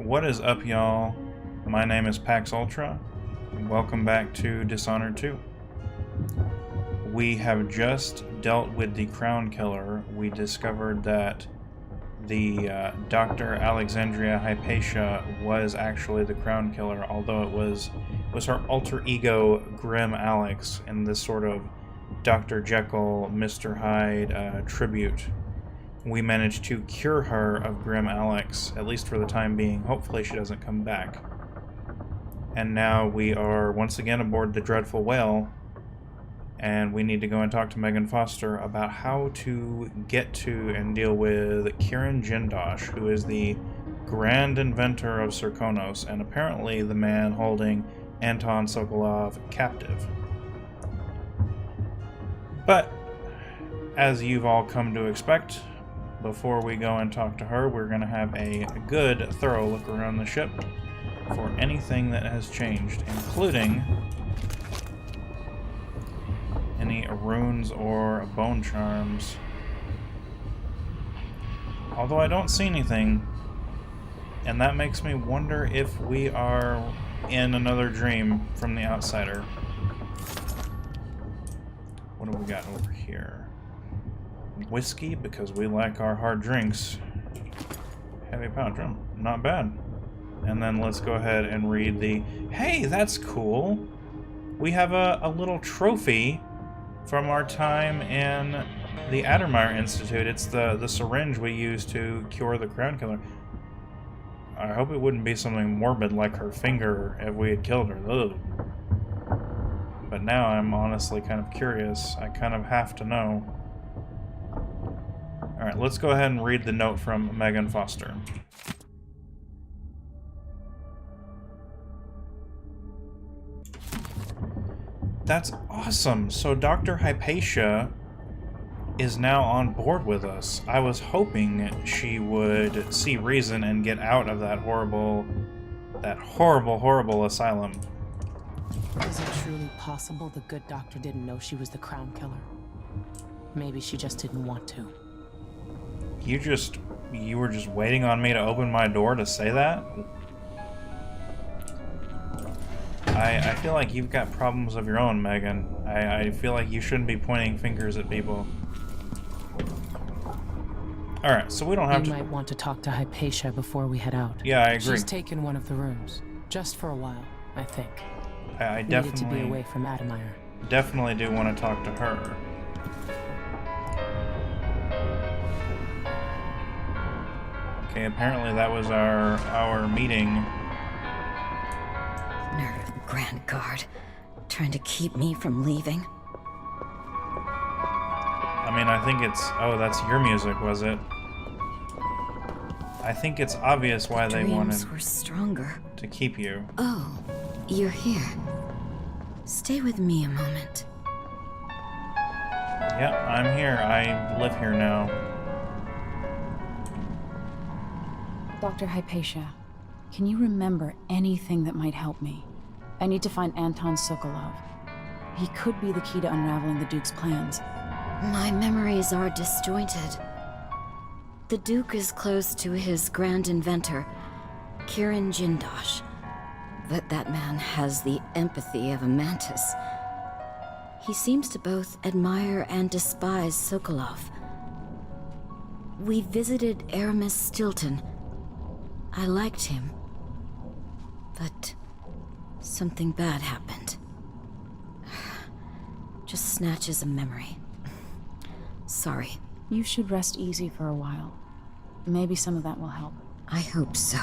What is up, y'all? My name is Pax Ultra, and welcome back to Dishonored 2. We have just dealt with the Crown Killer. We discovered that the Dr. Alexandria Hypatia was actually the Crown Killer, although it was her alter ego, Grim Alex, in this sort of Dr. Jekyll, Mr. Hyde tribute. We managed to cure her of Grim Alex, at least for the time being. Hopefully she doesn't come back. And now we are once again aboard the Dreadful Whale, and we need to go and talk to Megan Foster about how to get to and deal with Kirin Jindosh, who is the grand inventor of Serkonos, and apparently the man holding Anton Sokolov captive. But, as you've all come to expect, before we go and talk to her, we're going to have a good, thorough look around the ship for anything that has changed, including any runes or bone charms. Although I don't see anything, and that makes me wonder if we are in another dream from the outsider. What do we got over here? Whiskey, because we like our hard drinks. Heavy pound drum, not bad. And then let's go ahead and read the... Hey, that's cool! We have a little trophy from our time in the Addermeyer Institute. It's the syringe we used to cure the Crown Killer. I hope it wouldn't be something morbid like her finger if we had killed her. Ugh. But now I'm honestly kind of curious. I kind of have to know. Alright, let's go ahead and read the note from Megan Foster. That's awesome! So Dr. Hypatia is now on board with us. I was hoping she would see reason and get out of that horrible asylum. Is it truly possible the good doctor didn't know she was the Crown Killer? Maybe she just didn't want to. You were just waiting on me to open my door to say that? I feel like you've got problems of your own, Megan. I feel like you shouldn't be pointing fingers at people. Alright, so we don't have to... You might want to talk to Hypatia before we head out. Yeah, I agree. She's taken one of the rooms. Just for a while, I think. I Needed to be away from Addermeyer. Definitely do want to talk to her. Okay, apparently that was our meeting. Nerve of the Grand Guard, trying to keep me from leaving. I mean, I think it's... Oh, that's your music, was it? I think it's obvious why they wanted were stronger to keep you. Oh, you're here. Stay with me a moment. Yep, I'm here. I live here now. Dr. Hypatia, can you remember anything that might help me? I need to find Anton Sokolov. He could be the key to unraveling the Duke's plans. My memories are disjointed. The Duke is close to his grand inventor, Kirin Jindosh. But that man has the empathy of a mantis. He seems to both admire and despise Sokolov. We visited Aramis Stilton. I liked him. But something bad happened. Just snatches of memory. Sorry. You should rest easy for a while. Maybe some of that will help. I hope so.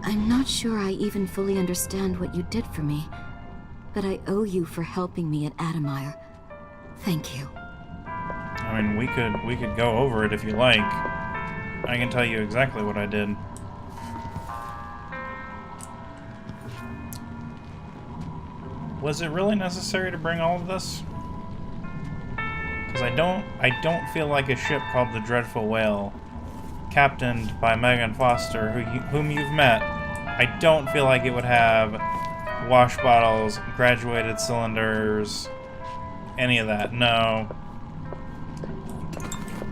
I'm not sure I even fully understand what you did for me, but I owe you for helping me at Addermeyer. Thank you. I mean, we could go over it if you like. I can tell you exactly what I did. Was it really necessary to bring all of this? Because I don't feel like a ship called the Dreadful Whale, captained by Megan Foster, whom you've met, I don't feel like it would have wash bottles, graduated cylinders, any of that. No.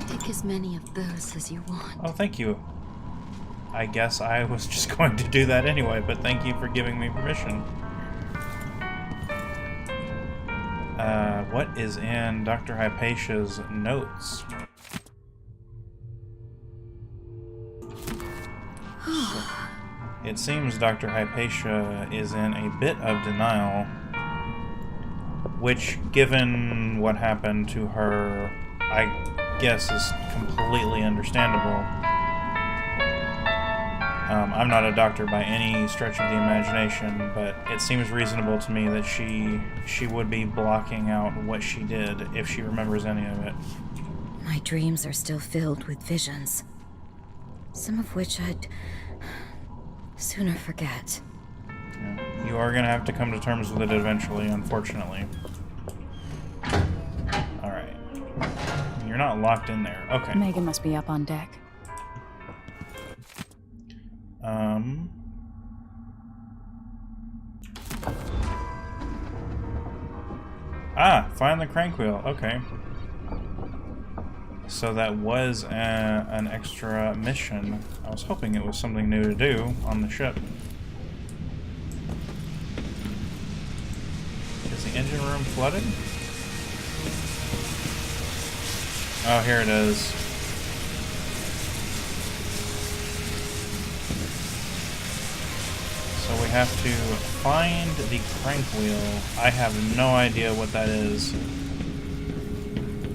Take as many of those as you want. Oh, thank you. I guess I was just going to do that anyway, but thank you for giving me permission. What is in Dr. Hypatia's notes? It seems Dr. Hypatia is in a bit of denial, which, given what happened to her, I guess is completely understandable. I'm not a doctor by any stretch of the imagination, but it seems reasonable to me that she would be blocking out what she did if she remembers any of it. My dreams are still filled with visions, some of which I'd sooner forget. Yeah. You are going to have to come to terms with it eventually, unfortunately. Alright. You're not locked in there. Okay. Megan must be up on deck. Find the crank wheel. Okay. So that was an extra mission. I was hoping it was something new to do on the ship. Is the engine room flooded? Oh, here it is. So we have to find the crank wheel. I have no idea what that is.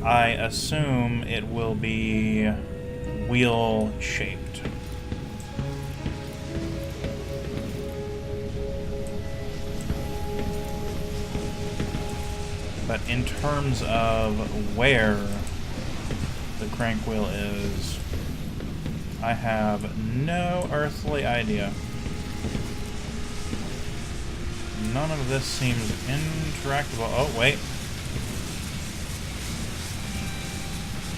I assume it will be wheel-shaped. But in terms of where the crank wheel is, I have no earthly idea. None of this seems interactable. Oh, wait.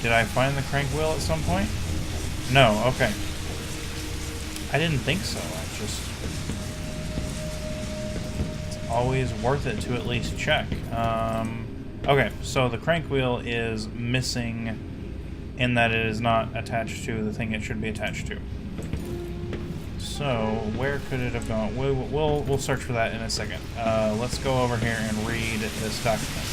Did I find the crank wheel at some point? No, okay. I didn't think so. It's always worth it to at least check. Okay, so the crank wheel is missing in that it is not attached to the thing it should be attached to. So, where could it have gone? We'll search for that in a second. Let's go over here and read this document.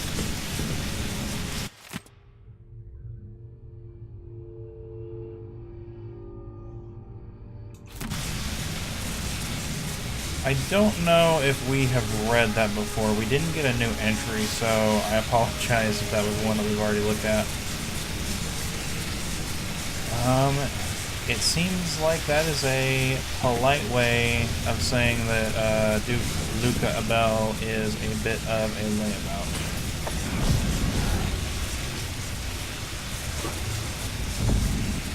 I don't know if we have read that before. We didn't get a new entry, so I apologize if that was one that we've already looked at. It seems like that is a polite way of saying that Duke Luca Abel is a bit of a layabout.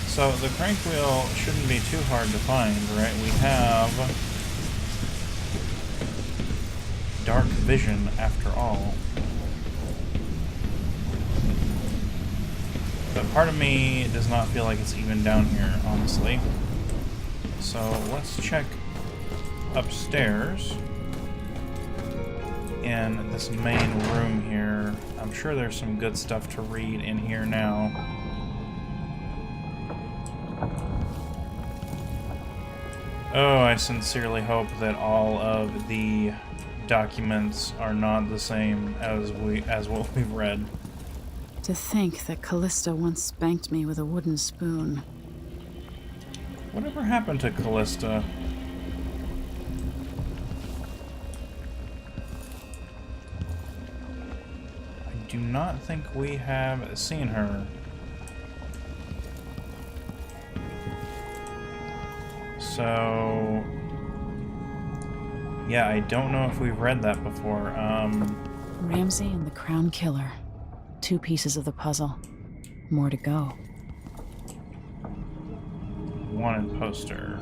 So the crank wheel shouldn't be too hard to find, right? We have dark vision after all. But part of me does not feel like it's even down here, honestly. So let's check upstairs in this main room here. I'm sure there's some good stuff to read in here now. Oh, I sincerely hope that all of the documents are not the same as what we've read. To think that Callista once spanked me with a wooden spoon. Whatever happened to Callista? I do not think we have seen her. So yeah, I don't know if we've read that before. Ramsey and the Crown Killer. 2 pieces of the puzzle. More to go. Wanted poster.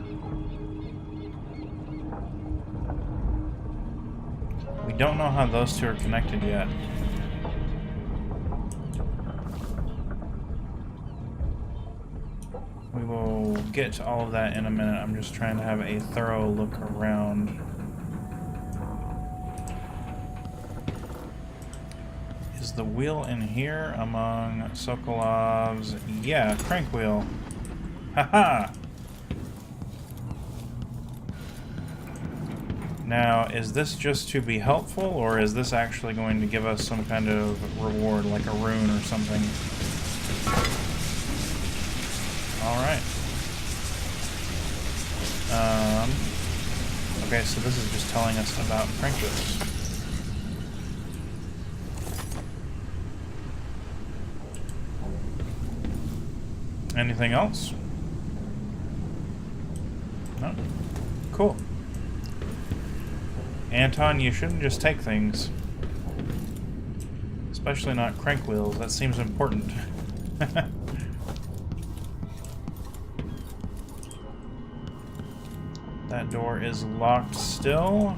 We don't know how those two are connected yet. We will get to all of that in a minute. I'm just trying to have a thorough look around. Is the wheel in here among Sokolov's? Yeah, crank wheel. Haha! Now, is this just to be helpful, or is this actually going to give us some kind of reward, like a rune or something? Alright. Okay, so this is just telling us about Krankos. Anything else? No? Cool. Anton, you shouldn't just take things. Especially not crank wheels. That seems important. That door is locked still.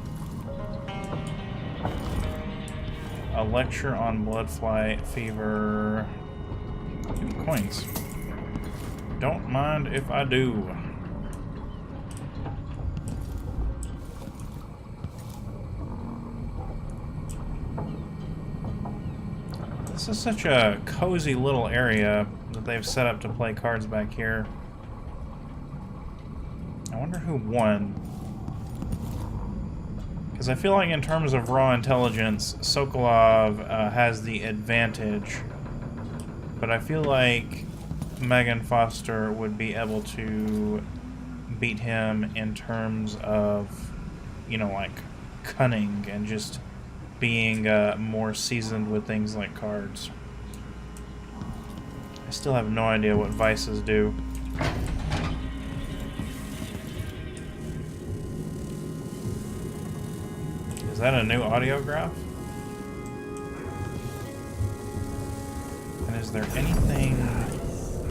A lecture on bloodfly fever. Coins. Don't mind if I do. This is such a cozy little area that they've set up to play cards back here. I wonder who won. Because I feel like in terms of raw intelligence, Sokolov has the advantage. But I feel like Megan Foster would be able to beat him in terms of, you know, like cunning and just being more seasoned with things like cards. I still have no idea what vices do. Is that a new audiograph? And is there anything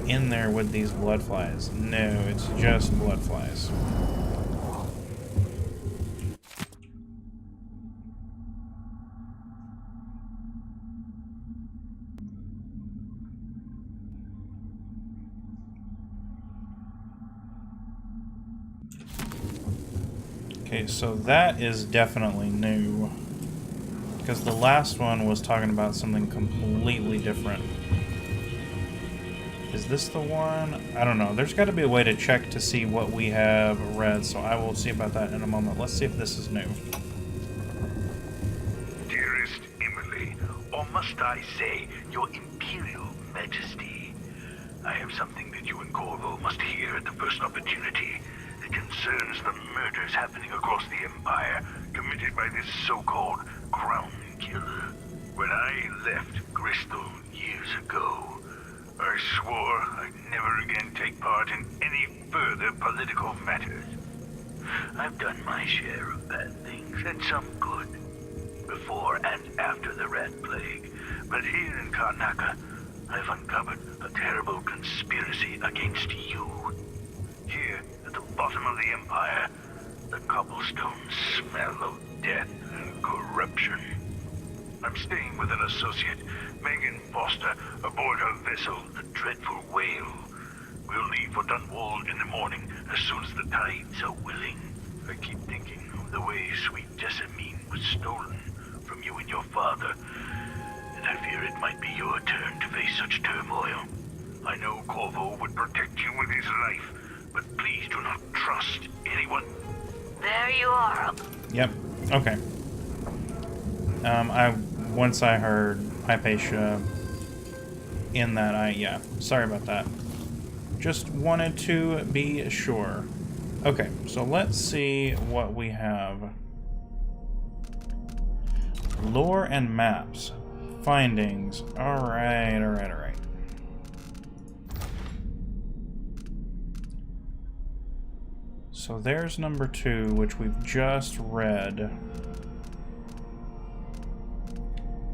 in there with these blood flies? No, it's just blood flies. Okay, so that is definitely new. Because the last one was talking about something completely different. Is this the one? I don't know. There's got to be a way to check to see what we have read, so I will see about that in a moment. Let's see if this is new. Dearest Emily, or must I say, your Imperial Majesty, I have something that you and Corvo must hear at the first opportunity. It concerns the murders happening across the Empire, committed by this so-called Crown Killer. When I left Crystal years ago, I swore I'd never again take part in any further political matters. I've done my share of bad things, and some good, before and after the Rat Plague. But here in Karnaca, I've uncovered a terrible conspiracy against you. Here, at the bottom of the Empire, the cobblestones smell of death and corruption. I'm staying with an associate, Megan Foster, aboard her vessel, the Dreadful Whale. We'll leave for Dunwall in the morning, as soon as the tides are willing. I keep thinking of the way sweet Jessamine was stolen from you and your father, and I fear it might be your turn to face such turmoil. I know Corvo would protect you with his life, but please do not trust anyone. There you are. Yep. Okay. Once I heard Hypatia in that, yeah, sorry about that. Just wanted to be sure. Okay, so let's see what we have. Lore and maps. Findings. Alright. So there's number 2, which we've just read.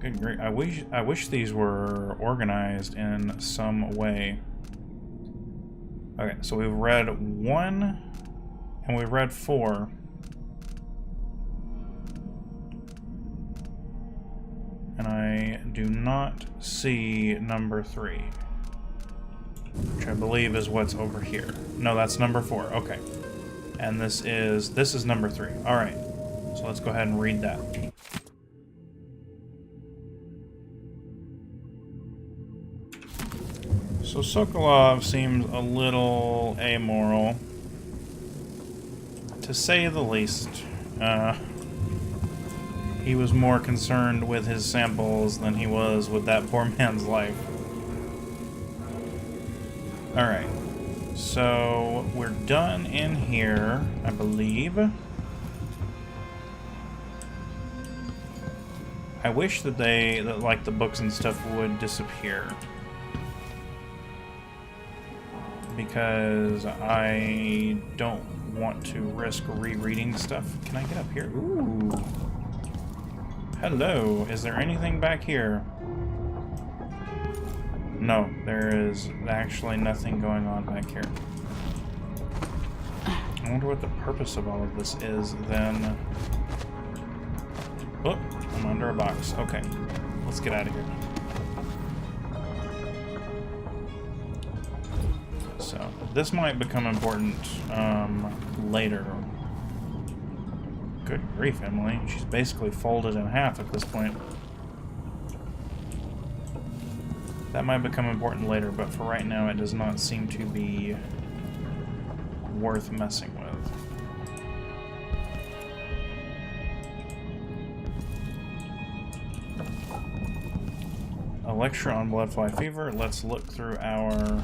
Good grief. I wish these were organized in some way. Okay, so we've read 1 and we've read 4. And I do not see number 3, which I believe is what's over here. No, that's number 4. Okay. And this is number 3. All right. So let's go ahead and read that. So Sokolov seems a little amoral, to say the least. He was more concerned with his samples than he was with that poor man's life. Alright. So, we're done in here, I believe. I wish that like, the books and stuff would disappear. Because I don't want to risk rereading stuff. Can I get up here? Ooh. Hello. Is there anything back here? No, there is actually nothing going on back here. I wonder what the purpose of all of this is, then. Oh, I'm under a box. Okay, let's get out of here. So, this might become important later. Good grief, Emily. She's basically folded in half at this point. That might become important later, but for right now it does not seem to be worth messing with. A lecture on bloodfly fever. Let's look through our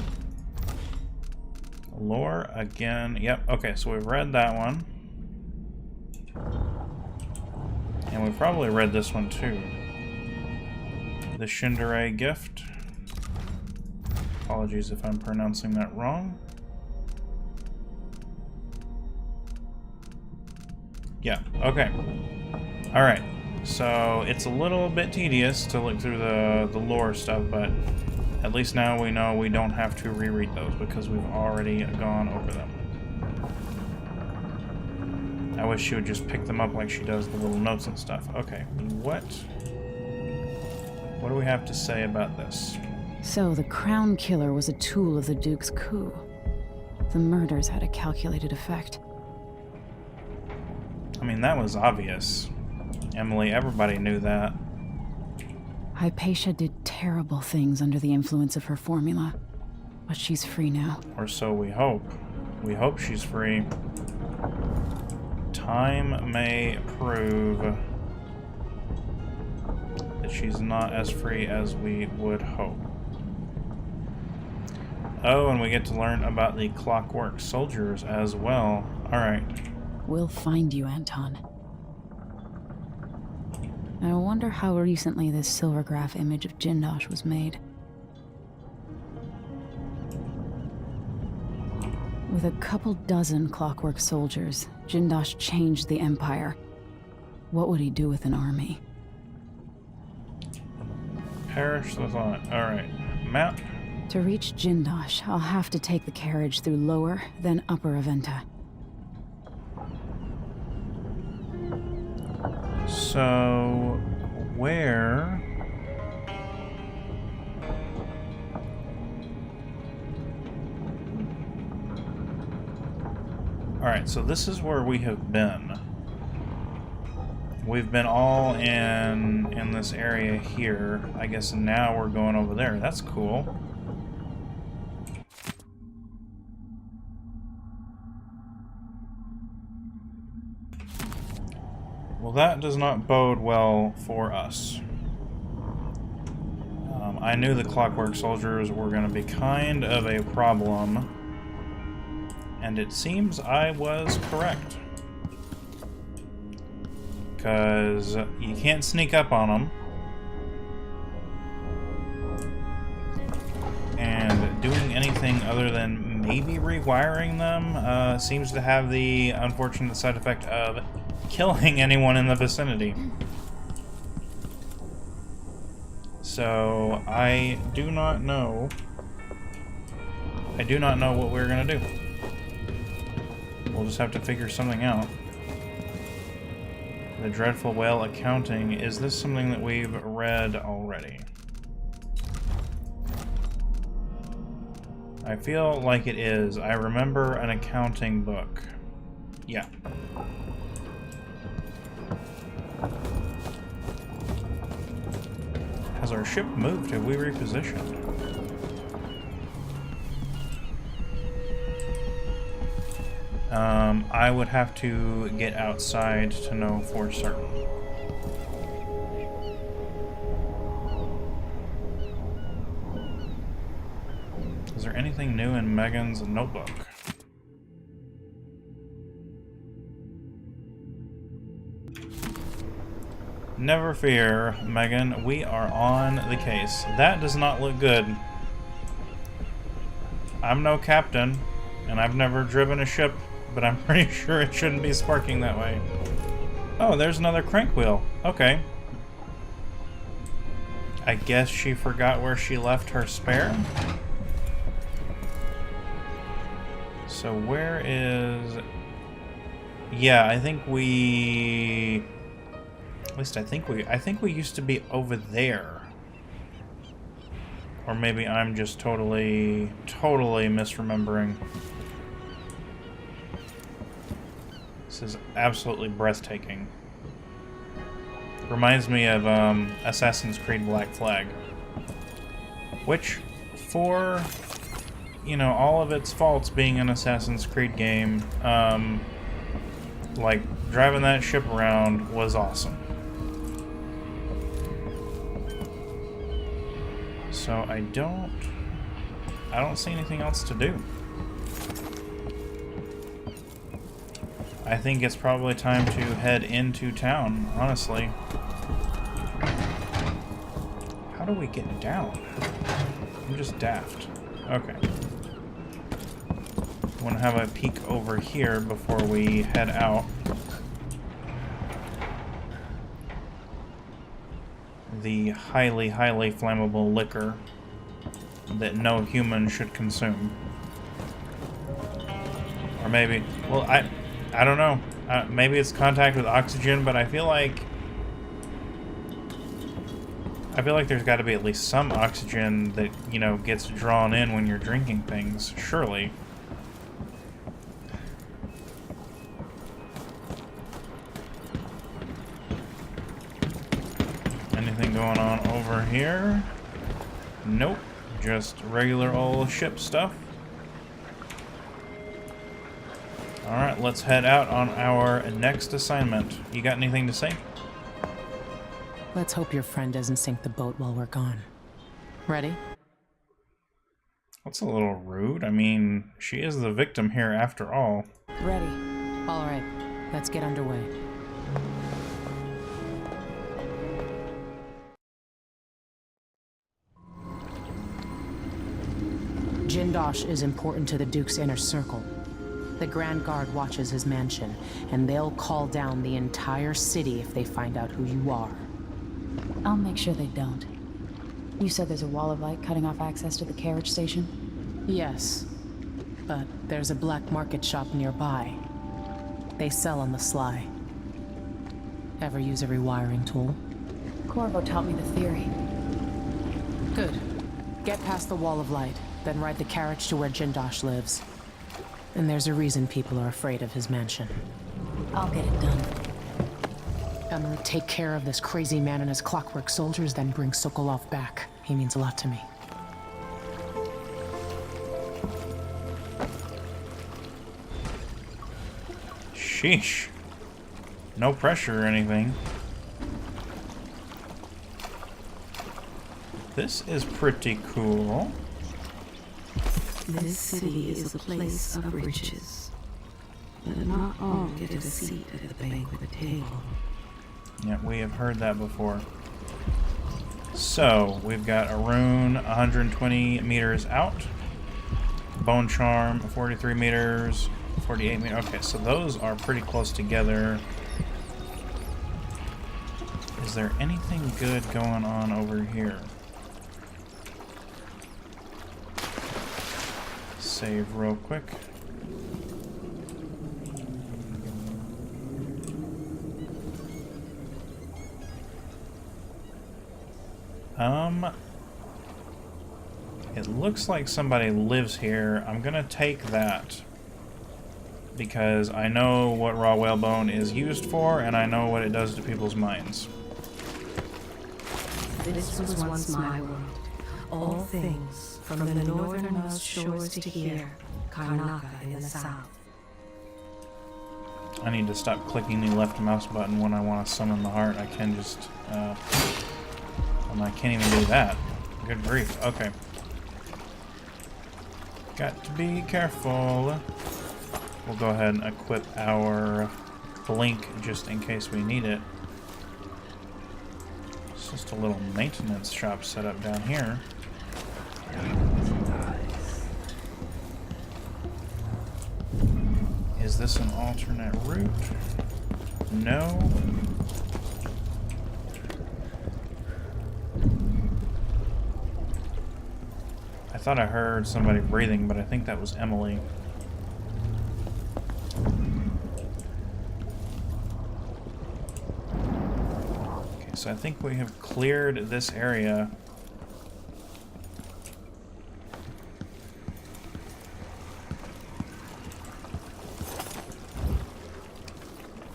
lore again. Yep, okay, so we've read that one. And we've probably read this one too. The Shindere gift. Apologies if I'm pronouncing that wrong. Yeah, okay. Alright, so it's a little bit tedious to look through the lore stuff, but at least now we know we don't have to reread those because we've already gone over them. I wish she would just pick them up like she does the little notes and stuff. Okay, what do we have to say about this? So the Crown Killer was a tool of the Duke's coup. The murders had a calculated effect. I mean, that was obvious. Emily, everybody knew that. Hypatia did terrible things under the influence of her formula, but she's free now. Or so we hope. We hope she's free. Time may prove that she's not as free as we would hope. Oh, and we get to learn about the Clockwork Soldiers as well. Alright. We'll find you, Anton. I wonder how recently this silvergraph image of Jindosh was made. With a couple dozen Clockwork Soldiers, Jindosh changed the Empire. What would he do with an army? Perish the thought. Alright. Map. To reach Jindosh, I'll have to take the carriage through Lower, then Upper Aventa. So, where... Alright, so this is where we have been. We've been all in this area here. I guess now we're going over there. That's cool. Well, that does not bode well for us. I knew the Clockwork Soldiers were going to be kind of a problem, and it seems I was correct. Because you can't sneak up on them. And doing anything other than maybe rewiring them seems to have the unfortunate side effect of killing anyone in the vicinity. So I do not know what we're gonna do. We'll just have to figure something out. The Dreadful Whale Accounting. Is this something that we've read already? I feel like it is. I remember an accounting book. Yeah. Has our ship moved? Have we repositioned? I would have to get outside to know for certain. there anything new in Megan's notebook? Never fear, Megan. We are on the case. That does not look good. I'm no captain, and I've never driven a ship, but I'm pretty sure it shouldn't be sparking that way. Oh, there's another crank wheel. Okay. I guess she forgot where she left her spare. So where is... Yeah, I think we... At least I think we used to be over there. Or maybe I'm just totally misremembering. This is absolutely breathtaking. Reminds me of Assassin's Creed Black Flag. Which, for, you know, all of its faults being an Assassin's Creed game, like, driving that ship around was awesome. So I don't see anything else to do. I think it's probably time to head into town, honestly. How do we get down? I'm just daft. Okay. Want to have a peek over here before we head out. The highly, highly flammable liquor that no human should consume. Or maybe, well, I don't know. Maybe it's contact with oxygen, but I feel like there's got to be at least some oxygen that, you know, gets drawn in when you're drinking things, surely. Anything going on over here? Nope. Just regular old ship stuff. Alright, let's head out on our next assignment. You got anything to say? Let's hope your friend doesn't sink the boat while we're gone. Ready? That's a little rude. I mean, she is the victim here after all. Ready. All right, let's get underway. Jindosh is important to the Duke's inner circle. The Grand Guard watches his mansion, and they'll call down the entire city if they find out who you are. I'll make sure they don't. You said there's a wall of light cutting off access to the carriage station? Yes, but there's a black market shop nearby. They sell on the sly. Ever use a rewiring tool? Corvo taught me the theory. Good. Get past the wall of light, then ride the carriage to where Jindosh lives. And there's a reason people are afraid of his mansion. I'll get it done. Emily, take care of this crazy man and his clockwork soldiers, then bring Sokolov back. He means a lot to me. Sheesh. No pressure or anything. This is pretty cool. This city is a place of riches, but not all get a seat at the banquet table. Yeah, we have heard that before. So, we've got a rune 120 meters out. Bone charm 43 meters, 48 meters. Okay, so those are pretty close together. Is there anything good going on over here? Save real quick. It looks like somebody lives here. I'm gonna take that because I know what raw whalebone is used for, and I know what it does to people's minds. This was once my world. All things, from the northernmost shores to here, Karnaka in the south. I need to stop clicking the left mouse button when I want to summon the heart. I can just, and I can't even do that. Good grief. Okay. Got to be careful. We'll go ahead and equip our blink just in case we need it. It's just a little maintenance shop set up down here. Is this an alternate route? No. I thought I heard somebody breathing, but I think that was Emily. Okay, so I think we have cleared this area.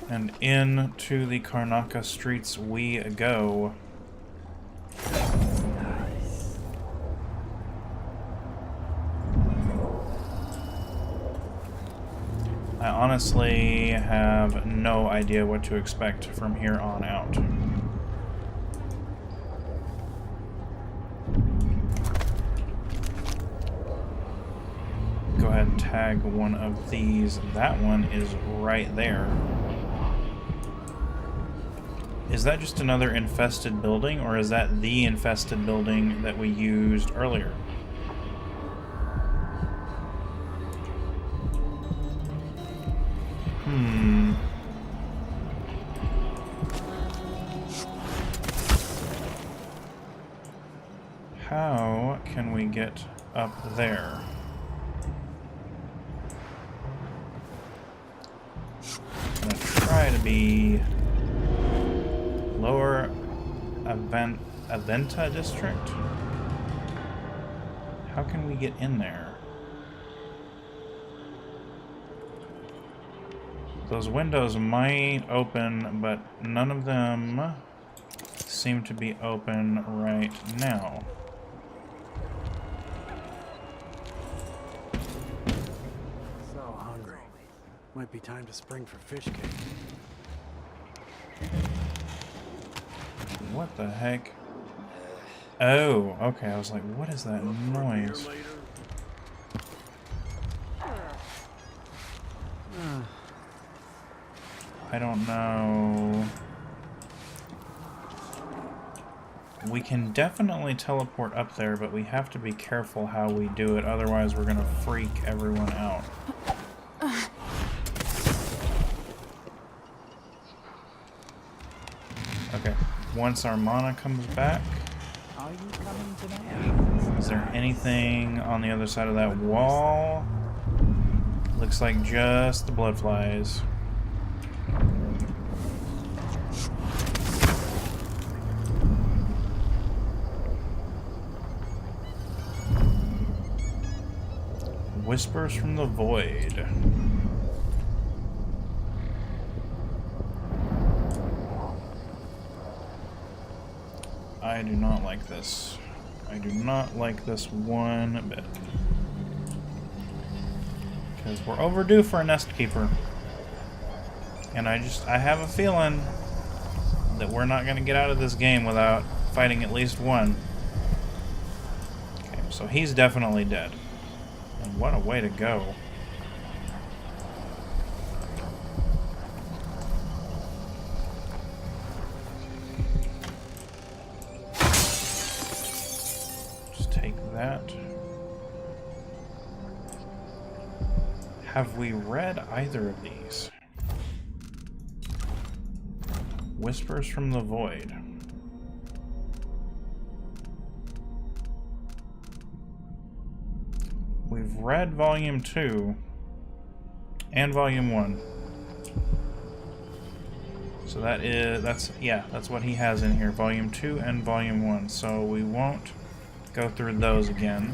And into the Karnaca streets we go. I honestly have no idea what to expect from here on out. Go ahead and tag one of these. That one is right there. Is that just another infested building, or is that the infested building that we used earlier? How can we get up there? I'm gonna try to be Lower Aventa district? How can we get in there? Those windows might open, but none of them seem to be open right now. So hungry. Might be time to spring for fish cake. What the heck? Oh, okay. I was like, what is that noise? I don't know. We can definitely teleport up there, but we have to be careful how we do it. Otherwise, we're gonna freak everyone out. Okay. Once our mana comes back, Are you coming tonight? is there anything on the other side of that wall? Looks like just the blood flies. Whispers from the void. I do not like this. I do not like this one bit. Because we're overdue for a nest keeper. And I have a feeling that we're not going to get out of this game without fighting at least one. Okay, so he's definitely dead. And what a way to go. That. Have we read either of these? Whispers from the Void. We've read Volume 2 and Volume 1. So that's what he has in here, Volume 2 and Volume 1. So we won't go through those again.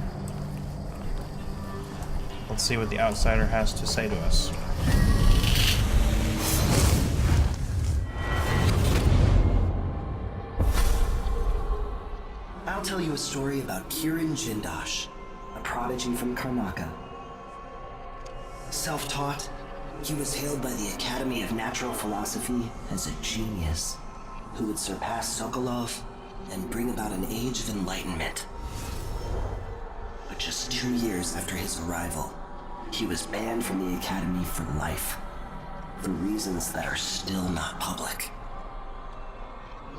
Let's see what the outsider has to say to us. I'll tell you a story about Kirin Jindosh, a prodigy from Karnaca. Self-taught, he was hailed by the Academy of Natural Philosophy as a genius who would surpass Sokolov and bring about an age of enlightenment. A but just 2 years after his arrival, he was banned from the Academy for life, for reasons that are still not public.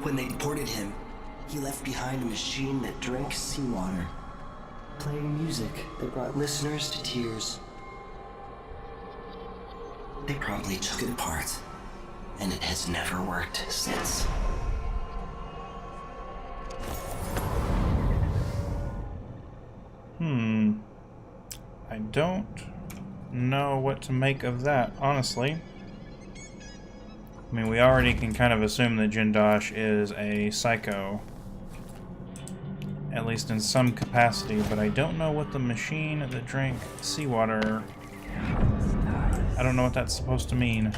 When they deported him, he left behind a machine that drank seawater, playing music that brought listeners to tears. They promptly took it apart, and it has never worked since. I don't know what to make of that, honestly. I mean, we already can kind of assume that Jindosh is a psycho, at least in some capacity, but I don't know what the machine that drank seawater... I don't know what that's supposed to mean.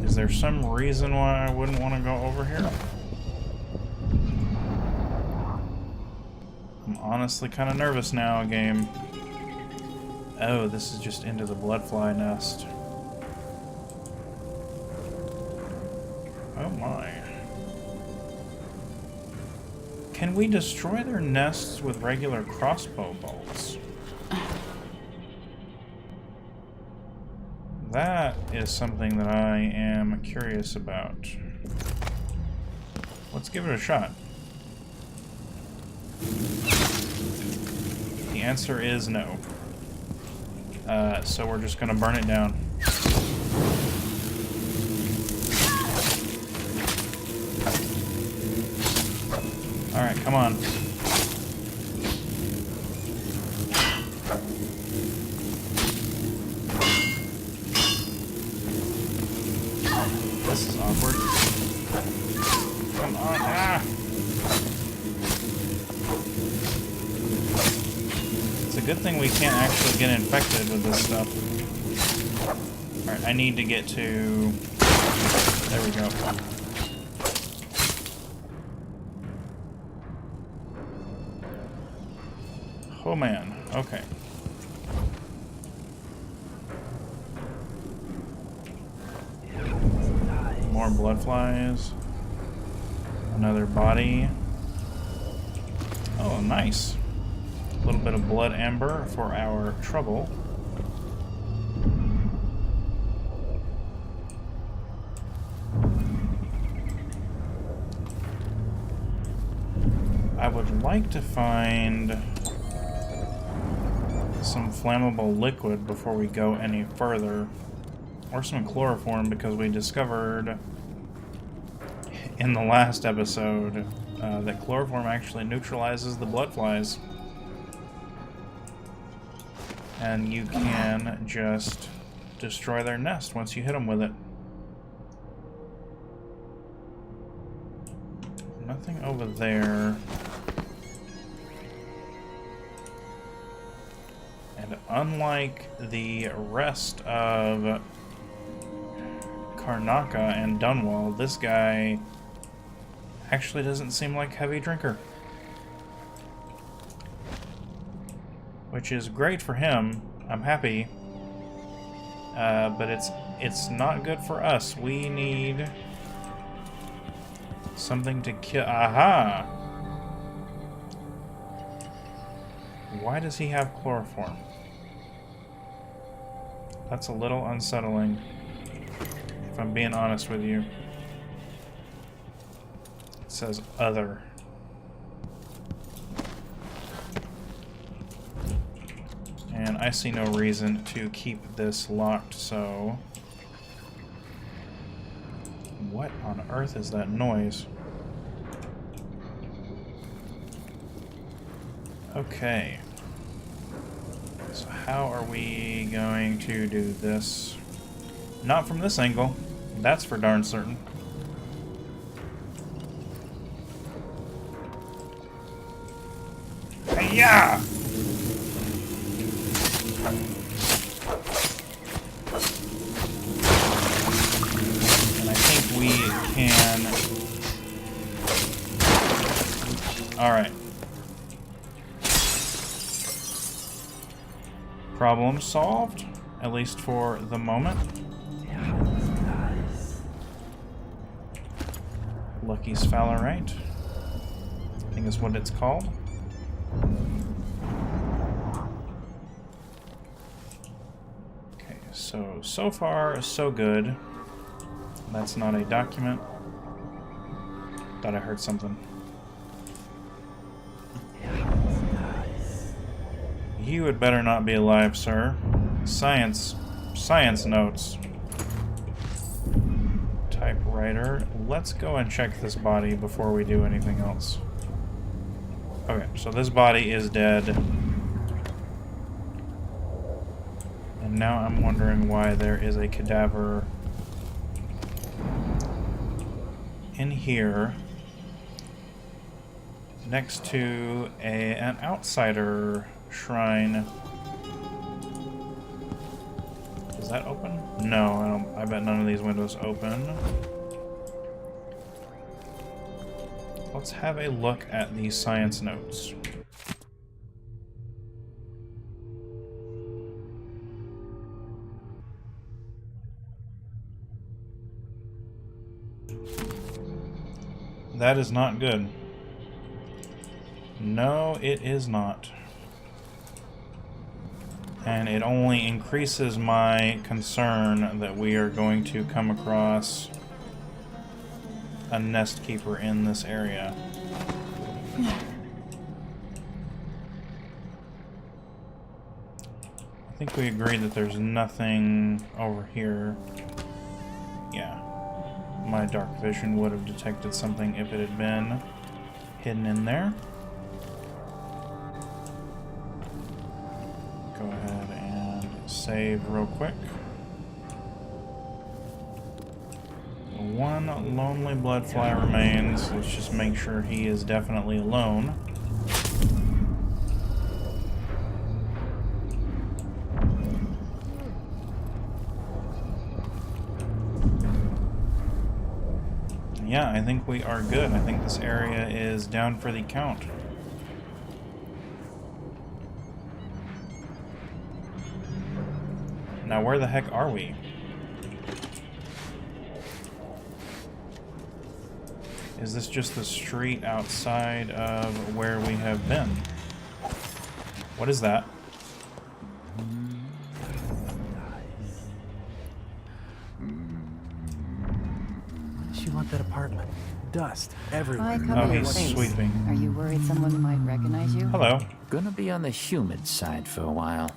Is there some reason why I wouldn't want to go over here? I'm honestly kind of nervous now, game. Oh, this is just into the bloodfly nest. Oh my. Can we destroy their nests with regular crossbow bolts? That is something that I am curious about. Let's give it a shot. The answer is no. So we're just gonna burn it down. Alright, come on. This is awkward. Come on. Ah! It's a good thing we can't actually get infected with this stuff. Alright, I need to get to... There we go. Oh man, okay. More blood flies. Another body. Oh, nice. A little bit of blood amber for our trouble. I would like to find some flammable liquid before we go any further, or some chloroform, because we discovered in the last episode that chloroform actually neutralizes the blood flies, and you can just destroy their nest once you hit them with it. Nothing over there. And unlike the rest of Karnaca and Dunwall, this guy actually doesn't seem like a heavy drinker. Which is great for him. I'm happy. But it's not good for us. We need something to kill. Aha! Why does he have chloroform? That's a little unsettling, if I'm being honest with you. It says other. And I see no reason to keep this locked, so... What on earth is that noise? Okay. So how are we going to do this? Not from this angle. That's for darn certain. Hi-ya! And I think we can... Alright. Problem solved, at least for the moment. Lucky's Fowlerite. think is what it's called. Okay, so far, so good. That's not a document. Thought I heard something. You had better not be alive, sir. Science notes. Typewriter. Let's go and check this body before we do anything else. Okay, so this body is dead. And now I'm wondering why there is a cadaver in here next to an outsider shrine. Is that open? No, I bet none of these windows open. Let's have a look at these science notes. That is not good. No, it is not. And it only increases my concern that we are going to come across a nest keeper in this area. I think we agreed that there's nothing over here. Yeah. My dark vision would have detected something if it had been hidden in there. Go ahead and save real quick. One lonely bloodfly remains. Let's just make sure he is definitely alone. Yeah, I think we are good. I think this area is down for the count. Now, where the heck are we? Is this just the street outside of where we have been? What is that? She left that apartment. Dust everywhere. Hi, come Oh, in, he's please. sweeping. Are you worried someone might recognize you? Hello. Gonna be on the humid side for a while.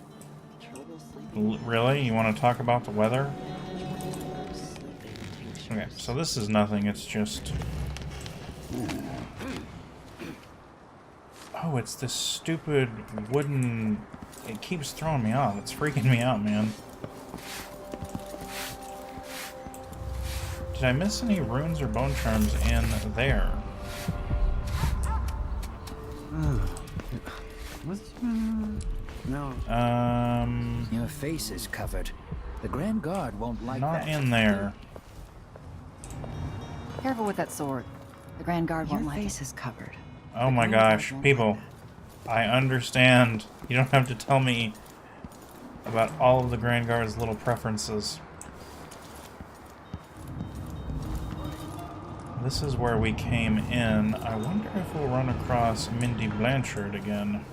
Really? You want to talk about the weather? Okay, so this is nothing. It's just... Oh, it's this stupid wooden... It keeps throwing me off. It's freaking me out, man. Did I miss any runes or bone charms in there? No. Your face is covered. The Grand Guard won't like Not that. in there. Careful with that sword. The Grand Guard won't Your like face it. is covered. Oh my gosh, people. I understand. You don't have to tell me about all of the Grand Guard's little preferences. This is where we came in. I wonder if we'll run across Mindy Blanchard again.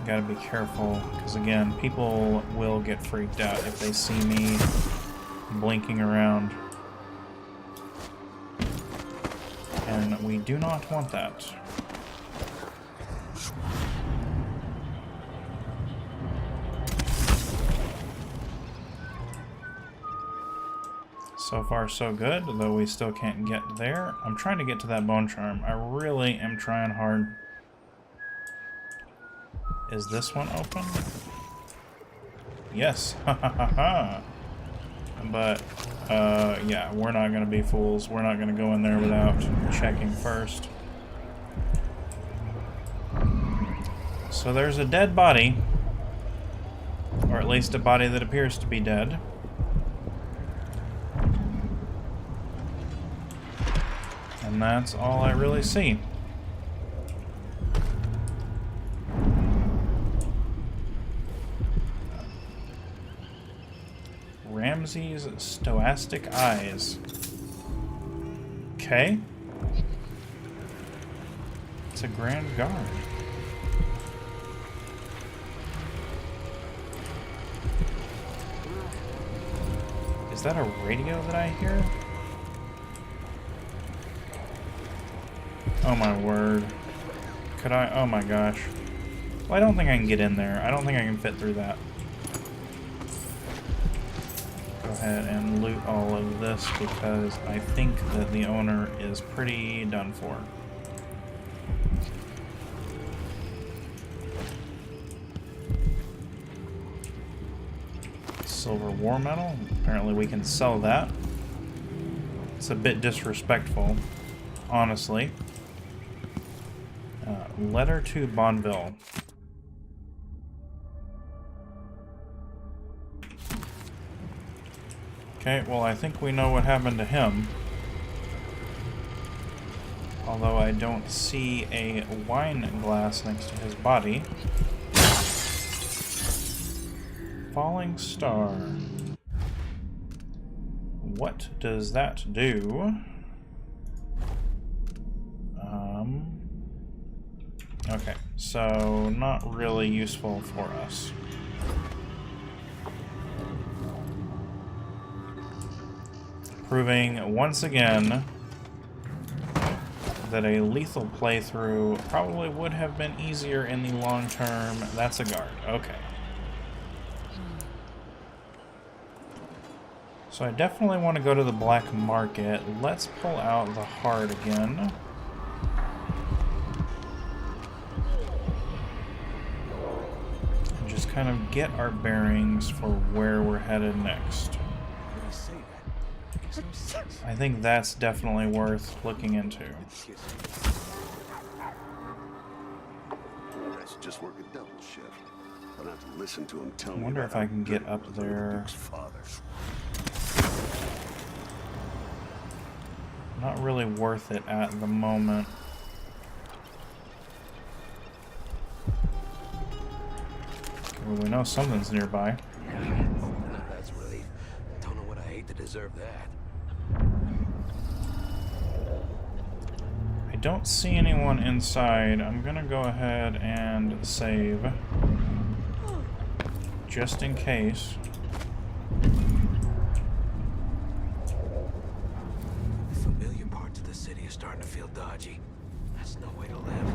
Gotta be careful, because again, people will get freaked out if they see me blinking around. And we do not want that. So far, so good, though we still can't get there. I'm trying to get to that bone charm. I really am trying hard. Is this one open? Yes. Ha ha ha ha. But, yeah, we're not going to be fools. We're not going to go in there without checking first. So there's a dead body. Or at least a body that appears to be dead. And that's all I really see. Ramsey's stochastic eyes. Okay. It's a Grand Guard. Is that a radio that I hear? Oh my word. Could I? Oh my gosh. Well, I don't think I can get in there. I don't think I can fit through that. Go ahead and loot all of this because I think that the owner is pretty done for. Silver war medal. Apparently we can sell that. It's a bit disrespectful, honestly. Letter to Bonneville. Okay, well I think we know what happened to him. Although I don't see a wine glass next to his body. Falling star. What does that do? Okay, so not really useful for us. Proving once again that a lethal playthrough probably would have been easier in the long term. That's a guard. Okay. So I definitely want to go to the black market. Let's pull out the heart again. And just kind of get our bearings for where we're headed next. I think that's definitely worth looking into. Just work a double shift. I'll have to listen to him tell me. I wonder if I can get up there. Not really worth it at the moment. Well, we know something's nearby. That's relief. Don't know what I hate to deserve that. I don't see anyone inside. I'm gonna go ahead and save. Just in case. Familiar parts of the city are starting to feel dodgy. That's no way to live.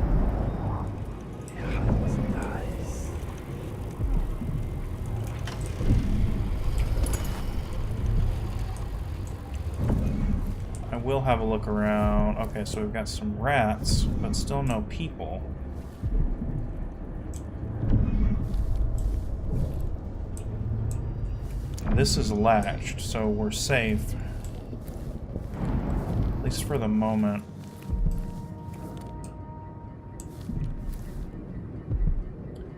I will have a look around. Okay, so we've got some rats, but still no people. This is latched, so we're safe. At least for the moment.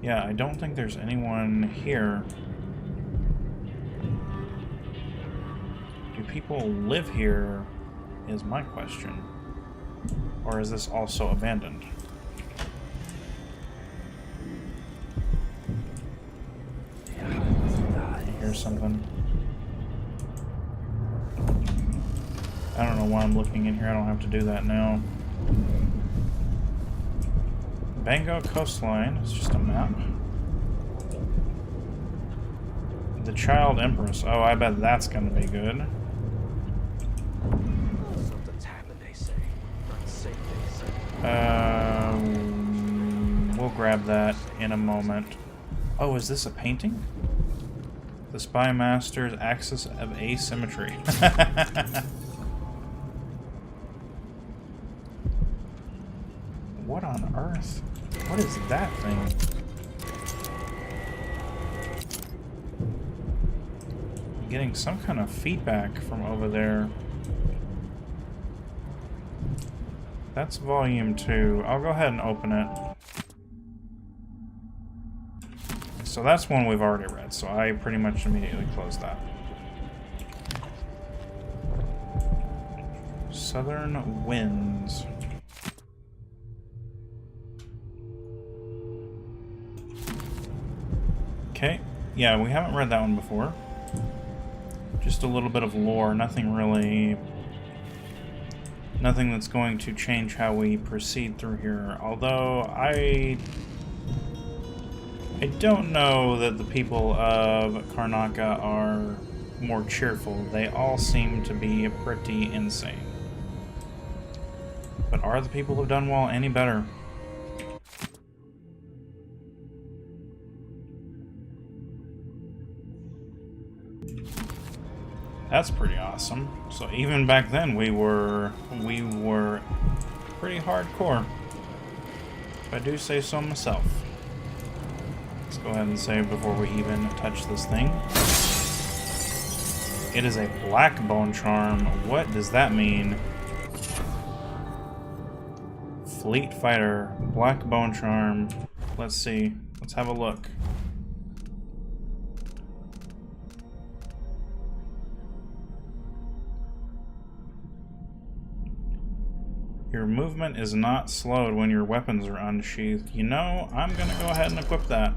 Yeah, I don't think there's anyone here. Do people live here, is my question. Or is this also abandoned? I hear something. I don't know why I'm looking in here. I don't have to do that now. Bango coastline. It's just a map. The Child Empress. Oh, I bet that's going to be good. Something's happened, they say. Unsafe, they say. We'll grab that in a moment. Oh, is this a painting? The Spy Master's Axis of Asymmetry. What on earth? What is that thing? I'm getting some kind of feedback from over there. That's volume 2. I'll go ahead and open it. So that's one we've already read, so I pretty much immediately closed that. Southern Winds. Okay, yeah, we haven't read that one before. Just a little bit of lore, nothing really nothing that's going to change how we proceed through here. Although I don't know that the people of Karnaca are more cheerful. They all seem to be pretty insane. But are the people of Dunwall any better? That's pretty awesome. So even back then we were pretty hardcore, if I do say so myself. Let's go ahead and save before we even touch this thing. It is a black bone charm. What does that mean? Fleet fighter, black bone charm. Let's see. Let's have a look. Your movement is not slowed when your weapons are unsheathed. You know, I'm gonna go ahead and equip that.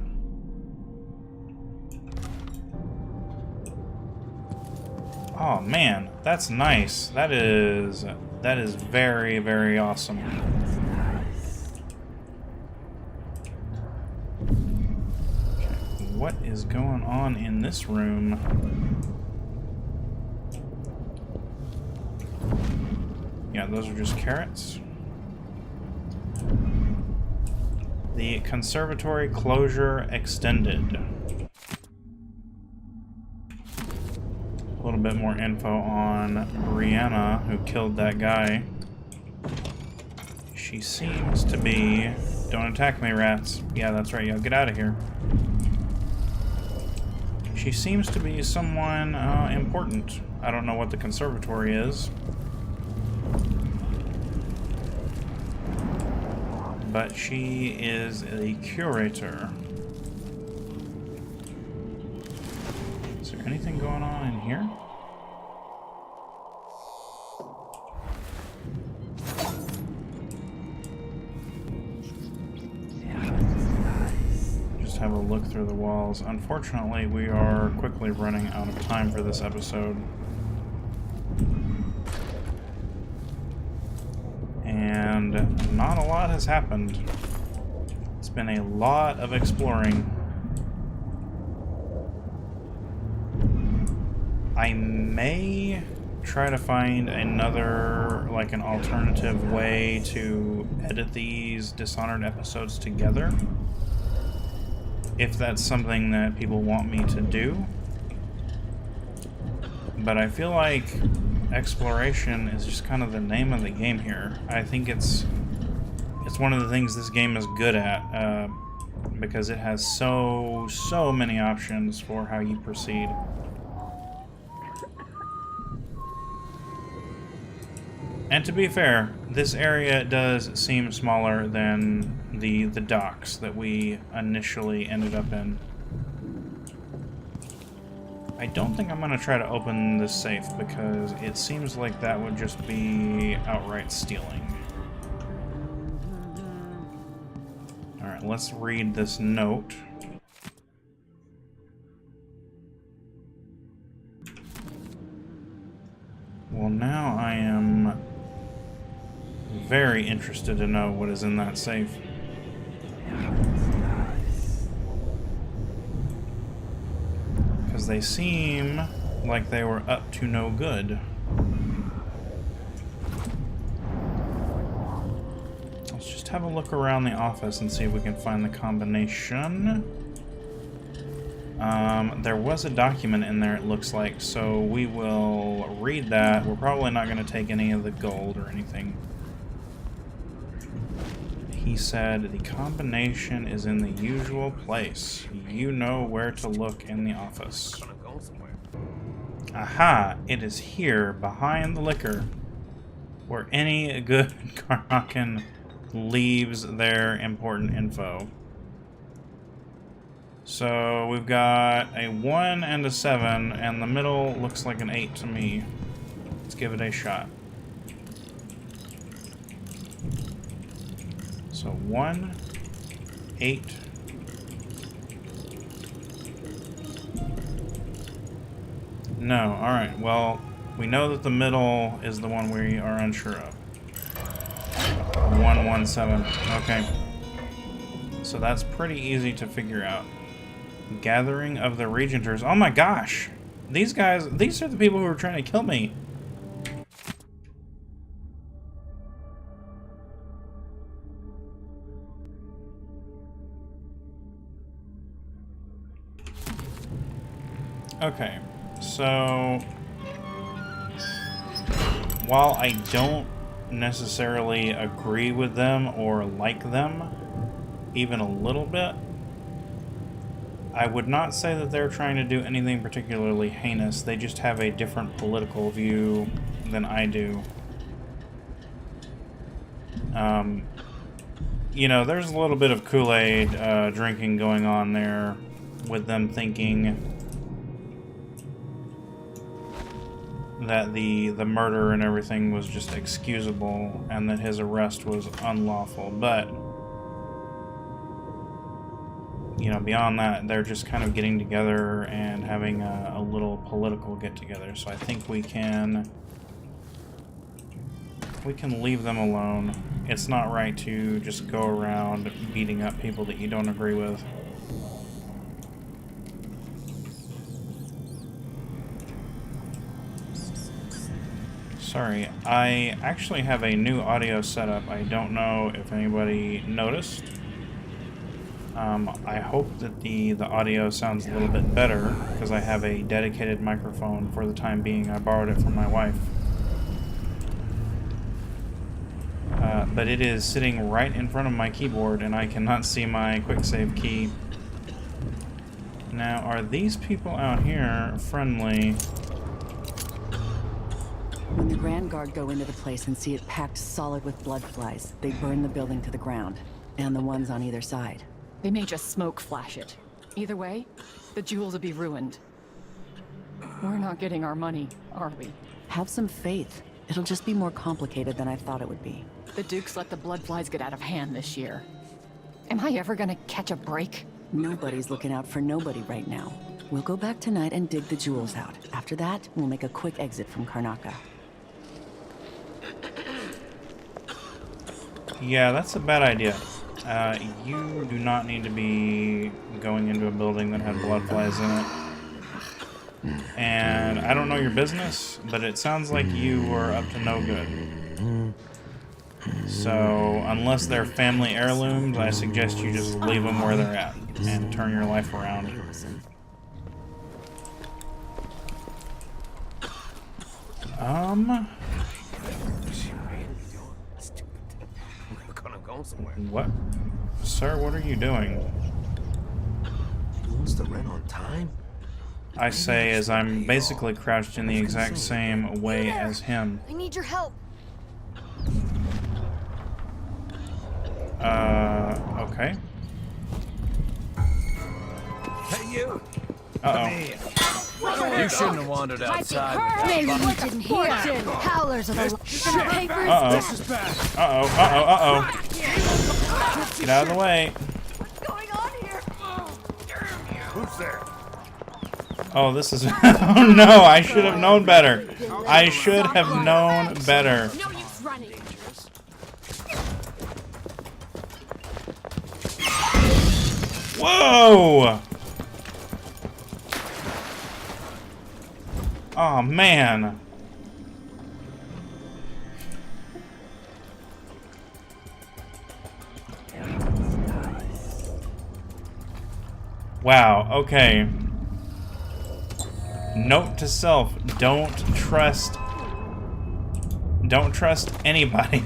Oh man, that's nice. That is very, very awesome. Okay, what is going on in this room? Yeah, those are just carrots. The conservatory closure extended. A little bit more info on Brianna, who killed that guy. She seems to be... Don't attack me, rats. Yeah, that's right. Yeah, get out of here. She seems to be someone important. I don't know what the conservatory is. But she is a curator. Is there anything going on in here? Just have a look through the walls. Unfortunately, we are quickly running out of time for this episode. And not a lot has happened. It's been a lot of exploring. I may try to find another, like an alternative way to edit these Dishonored episodes together. If that's something that people want me to do. But I feel like exploration is just kind of the name of the game here. I think it's one of the things this game is good at, because it has so many options for how you proceed. And to be fair, this area does seem smaller than the docks that we initially ended up in. I don't think I'm going to try to open this safe because it seems like that would just be outright stealing. Alright, let's read this note. Well, now I am very interested to know what is in that safe. Because they seem like they were up to no good. Let's just have a look around the office and see if we can find the combination. There was a document in there, it looks like, so we will read that. We're probably not going to take any of the gold or anything. He said, the combination is in the usual place. You know where to look in the office. Aha! It is here, behind the liquor, where any good Karnacan leaves their important info. So we've got a 1 and a 7, and the middle looks like an 8 to me. Let's give it a shot. So 1, 8. No, alright, well, we know that the middle is the one we are unsure of. 117. Okay. So that's pretty easy to figure out. Gathering of the Regenters. Oh my gosh! These guys, these are the people who are trying to kill me. Okay, so while I don't necessarily agree with them or like them, even a little bit, I would not say that they're trying to do anything particularly heinous. They just have a different political view than I do. You know, there's a little bit of Kool-Aid drinking going on there with them thinking that the murder and everything was just excusable and that his arrest was unlawful. But, you know, beyond that, they're just kind of getting together and having a little political get-together. So I think we can leave them alone. It's not right to just go around beating up people that you don't agree with. Sorry, I actually have a new audio setup. I don't know if anybody noticed. I hope that the audio sounds a little bit better, because I have a dedicated microphone for the time being. I borrowed it from my wife. But it is sitting right in front of my keyboard, and I cannot see my quick save key. Now, are these people out here friendly? When the Grand Guard go into the place and see it packed solid with blood flies, they burn the building to the ground, and the ones on either side. They may just smoke flash it. Either way, the jewels will be ruined. We're not getting our money, are we? Have some faith. It'll just be more complicated than I thought it would be. The Dukes let the blood flies get out of hand this year. Am I ever gonna catch a break? Nobody's looking out for nobody right now. We'll go back tonight and dig the jewels out. After that, we'll make a quick exit from Karnaca. Yeah, that's a bad idea. You do not need to be going into a building that had blood flies in it. And I don't know your business, but it sounds like you were up to no good. So, unless they're family heirlooms, I suggest you just leave them where they're at and turn your life around. What? Sir, what are you doing? He wants the rent on time? I say as I'm basically crouched in the exact same way as him. I need your help. Okay. Hey, you! Uh-oh. You shouldn't have wandered outside. Maybe we didn't hear. Howlers of the papers. Uh-oh. Uh-oh. Get out of the way. What's going on here? Who's there? Oh, this is... Oh, no, I should have known better. I should have known better. No use running. Whoa! Oh, man. Wow, okay. Note to self, don't trust anybody.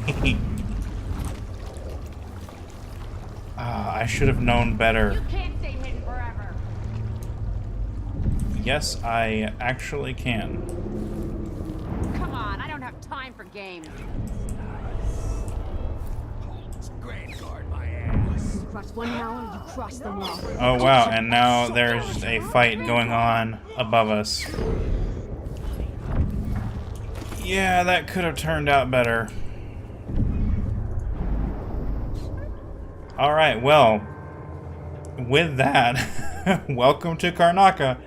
I should have known better. You can't stay hidden forever. Yes, I actually can. Come on, I don't have time for games. You cross one now, you cross the wall. Oh wow, and now there's a fight going on above us. Yeah, that could have turned out better. Alright, well, with that, welcome to Karnaca.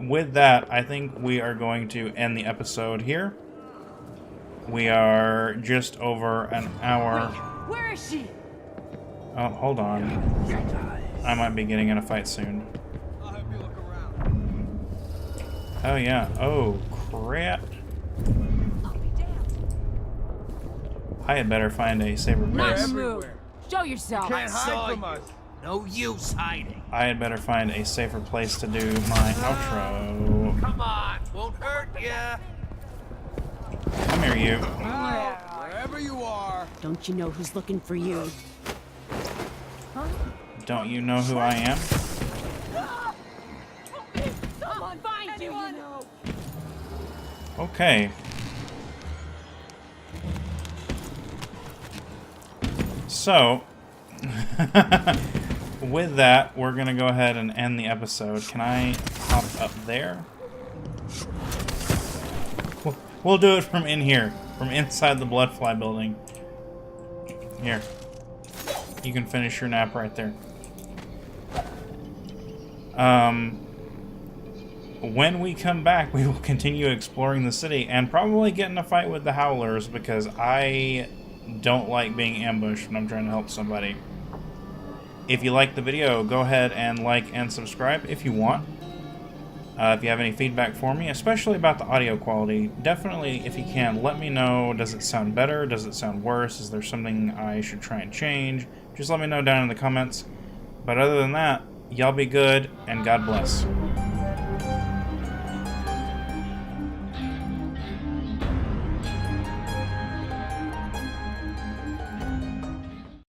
With that, I think we are going to end the episode here. We are just over an hour Where is she? Oh, hold on. I might be getting in a fight soon. Oh yeah. Oh crap. I had better find a safer place. Move. Show yourself. Can't hide from us. No use hiding. I had better find a safer place to do my outro. Come on, won't hurt ya. Come here, you. Wherever you are. Don't you know who's looking for you? Don't you know who I am? Someone find you. Okay. So, with that, we're going to go ahead and end the episode. Can I hop up there? We'll do it from in here, from inside the Bloodfly building. Here. You can finish your nap right there. When we come back, we will continue exploring the city and probably get in a fight with the Howlers because I don't like being ambushed when I'm trying to help somebody. If you like the video, go ahead and like and subscribe if you want. If you have any feedback for me, especially about the audio quality, definitely, if you can, let me know. Does it sound better? Does it sound worse? Is there something I should try and change? Just let me know down in the comments. But other than that, y'all be good, and God bless.